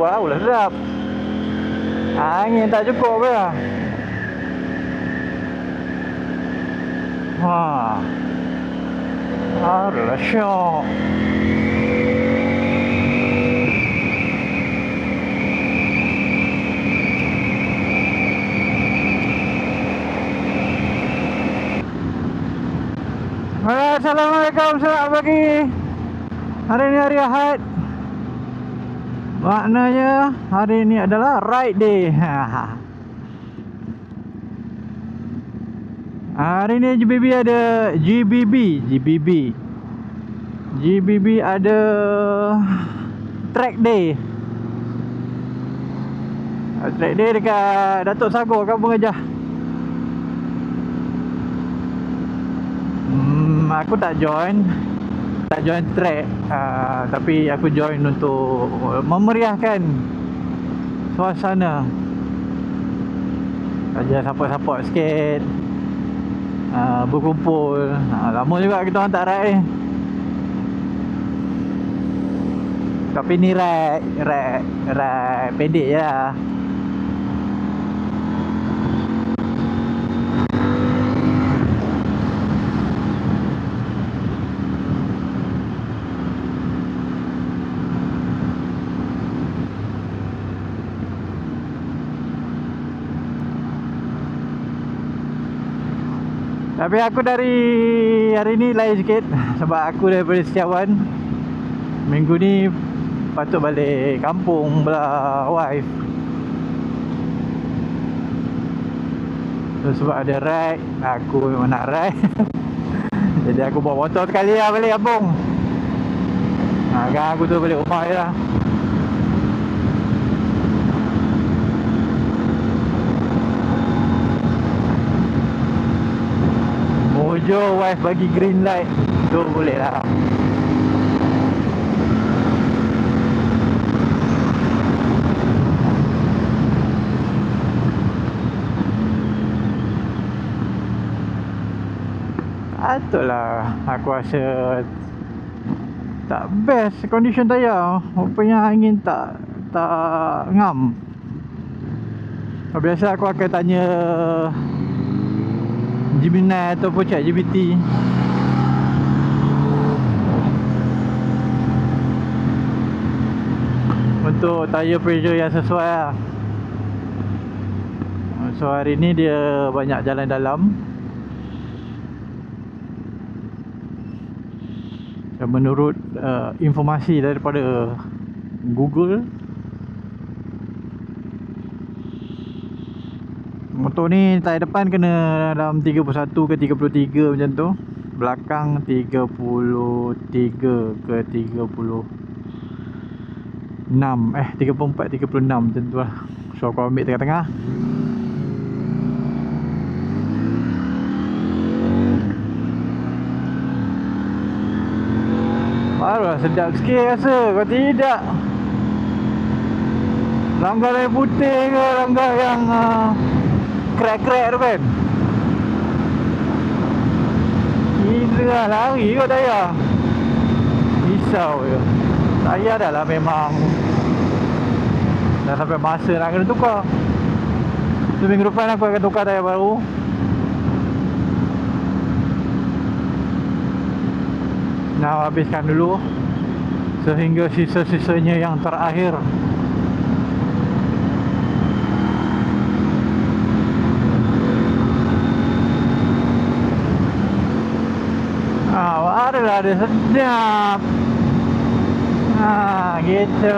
Wow lah sedap. Angin tak cukup ya. Wah. Alah syok. Assalamualaikum, selamat pagi. Hari ini hari Ahad. Maknanya hari ini adalah ride day. Hari ini GBB ada track day. Track day dekat Datuk Sagor, Kampung Gajah. Aku tak join track, tapi aku join untuk memeriahkan suasana. Saja support sikit, berkumpul. Lama juga kita orang tak ride ni. Tapi ni ride pendek je lah. Tapi aku dari hari ni lain sikit. Sebab aku daripada Setiawan, minggu ni patut balik kampung belah wife. So, sebab ada ride, aku memang nak ride. Jadi aku bawa motor sekali lah balik kampung. Kan aku tu balik rumah je lah. Mojo wife bagi green light, tu boleh lah. Patutlah, aku rasa tak best condition tayar. Rupanya angin tak ngam. Biasa aku akan tanya Gemini ataupun ChatGPT. Untuk tayar pressure yang sesuai lah. So hari ni dia banyak jalan dalam. Menurut informasi daripada Google, motor ni tayar depan kena dalam 31 ke 33 macam tu. Belakang 33 ke 36, 34, 36 macam tu lah. So aku ambil tengah-tengah. Barulah sedap sikit rasa. Kalau tidak, langgar yang putih ke langgar yang crack tu kan, gila lah, lari kot tayar. Risau je. Tayar dah lah memang dah sampai masa nak kena tukar. So minggu depan aku akan tukar tayar baru. Nak habiskan dulu sehingga sisa-sisanya yang terakhir. Barulah dia sedap. Gitu.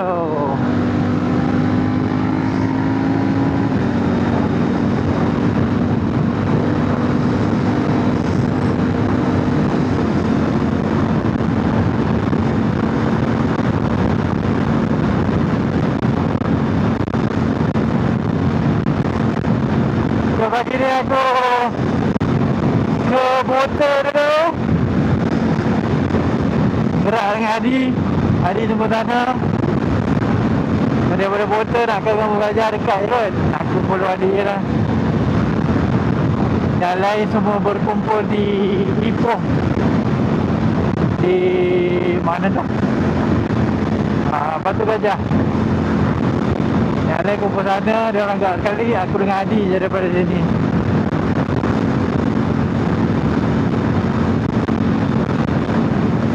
So pagi ni aku ke motor dulu, gerak dengan Adi jemput sana. Daripada motor nak ke Kampung Gajah dekat je kot. Aku follow Adi je lah. Yang lain semua berkumpul di Ipoh. Di mana tu? Batu Gajah. Ada kumpul sana, dia orang gerak sekali. Aku dengan Adi je daripada sini.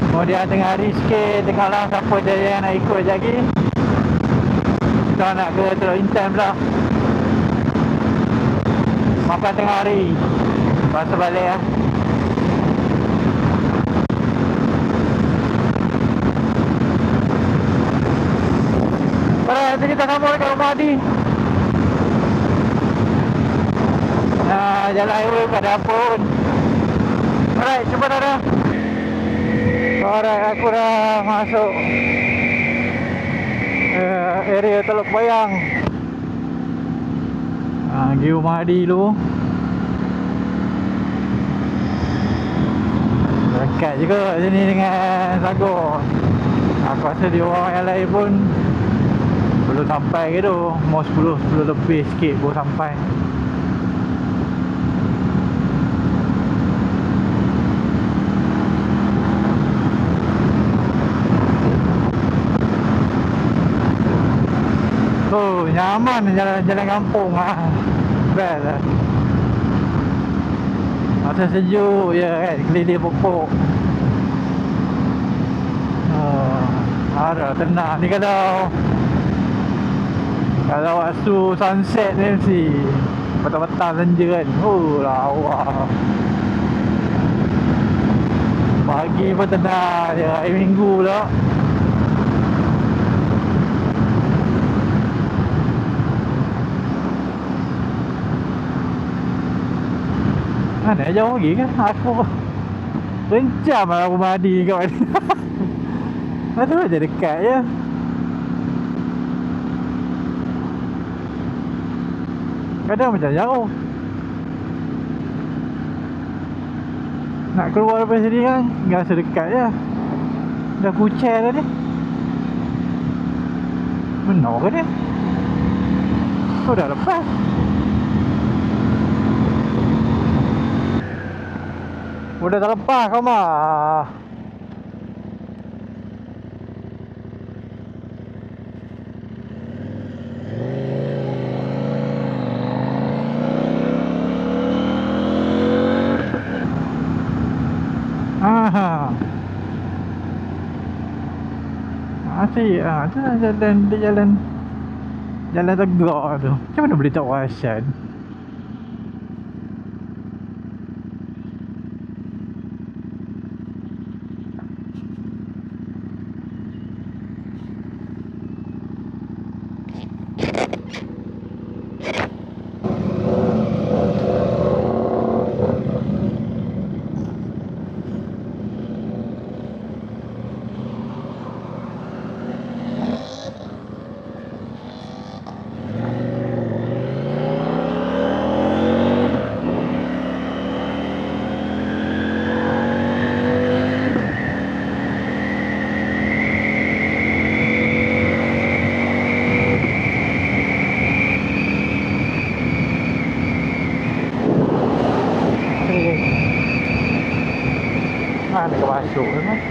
Kemudian tengah hari sikit, tengoklah siapa je yang nak ikut je lagi. Kita nak ke Teluk Intan pula. Makan tengah hari. Lepas tu balik lah. Alright, nanti kita sambung dekat rumah Adi. Jalan highway tak ada apa pun. Alright, jumpa dah. Alright, aku dah masuk area Teluk Bayang. Pergi rumah Adi dulu. Dekat juga sini dengan Sagor. Aku rasa dia orang yang lain pun belum sampai ke tu. Mau 10 lebih sikit baru sampai. Oh, nyaman jalan-jalan kampung ah. Best lah. Masa sejuk je kan, keliling pokok. Ada tenang ni kalau waktu sunset ni mesti petang-petang senja kan. Lawa. Pagi pun tenang je, hari Minggu pula. Mana jauh lagi kan? Aku rencam lah rumah Adi kat mana. Aduh aja dekat je. Kadang macam jauh. Nak keluar daripada sini kan rasa dekat je. Dah kucel dah ni. Benar ke ni? Oh dah lepas. Udah tak lepas kau mah. Asyik tu jalan tegak tu. Macam mana boleh tak perasan? Mana kau masuk memang?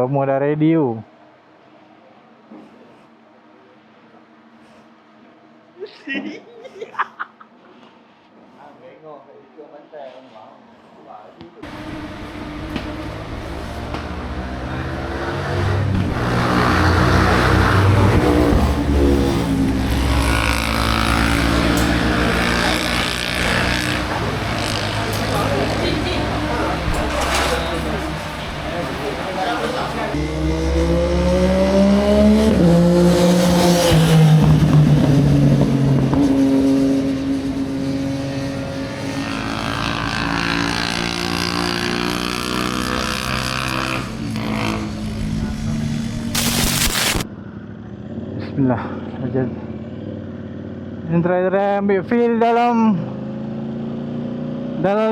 Semua dah ready tu. Bismillah. Ini try ambil feel dalam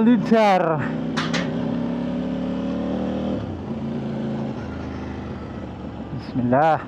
litar. Bismillah.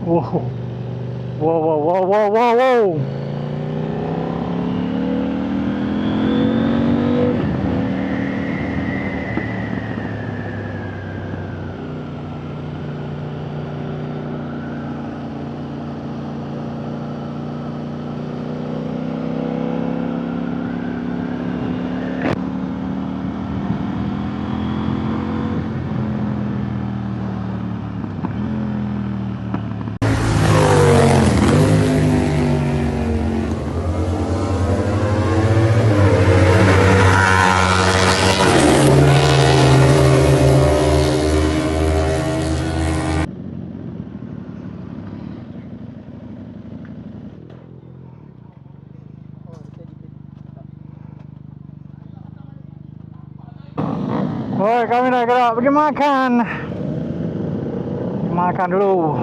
Wow. Wow. Oi, kami nak gerak pergi makan. Makan dulu.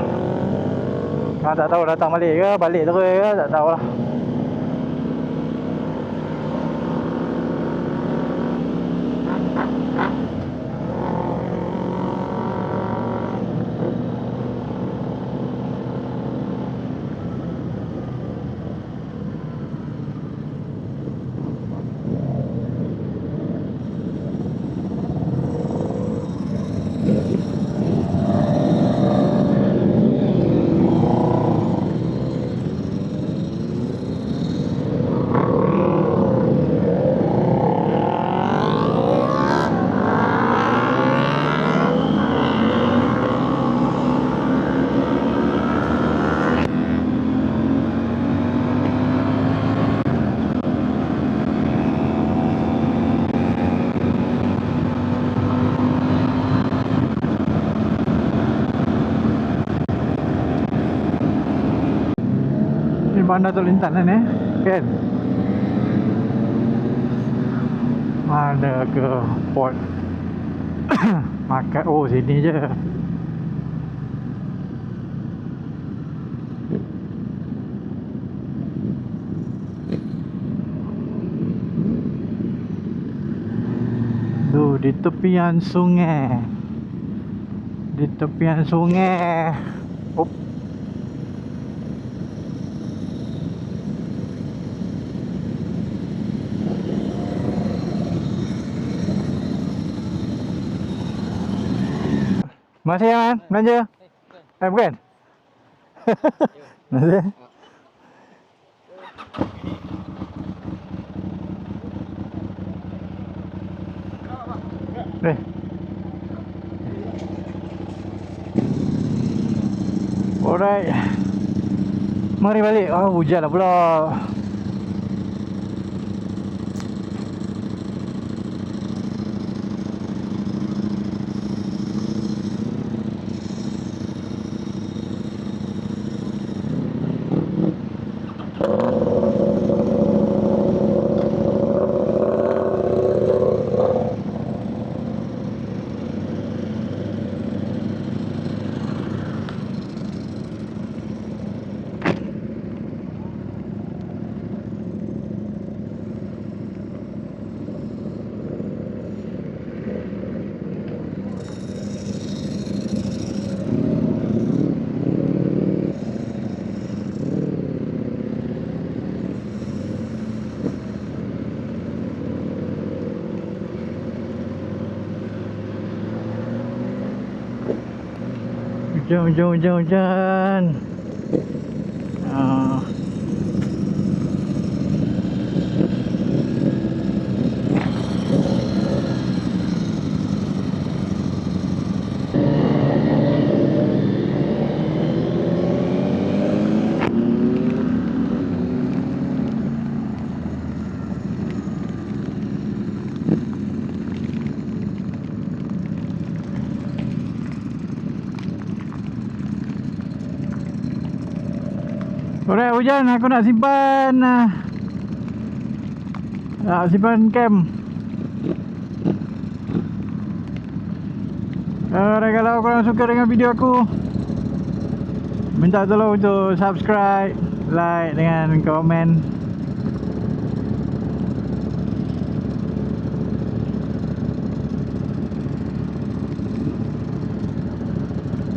Tak tahu datang balik ke, balik terus ke, tak tahulah. Bandar Tok Lintan ni kan, mana ke port makan. Oh, sini je. Tu di tepian sungai, oh. Masih ya, Man? Belanja? Bukan? Masih? Alright. Mari balik. Hujan lah pula. Hujan. Ah. Alright, hujan, aku nak simpan nak simpan cam. Kalau korang suka dengan video aku, minta tolong untuk subscribe, like dengan komen.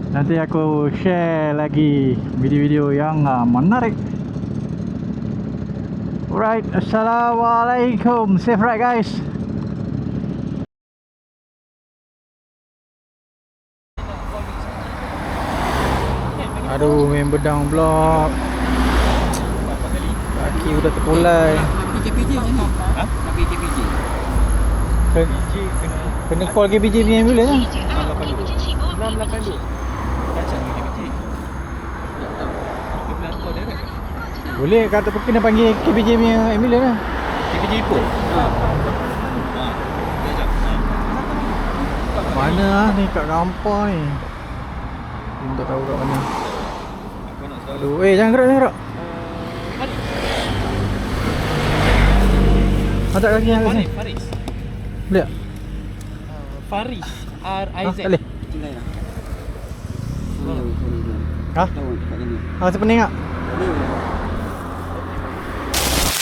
Nanti aku share lagi video-video yang menarik. Alright, assalamualaikum. Safe ride guys. Aduh, main bedang blok. Kaki udah terpulai. KPJ macam ni? Ha? Pakai KPJ? Kena call KPJ punya ambulans lah. 682. Macam ni KPJ? Tak tahu. Dia bilang call direct. Boleh, kata kena panggil KPJ punya ambulans lah. KPJ Ipoh? Ha. Mana lah ni, kat Gampar ni. Dia tak tahu kat mana. Aduh, jangan gerak. Angkat kaki yang kat sini. Faris. Boleh tak? Faris. R-I-Z. Tak boleh? Ha? Rasa pening tak? Boleh.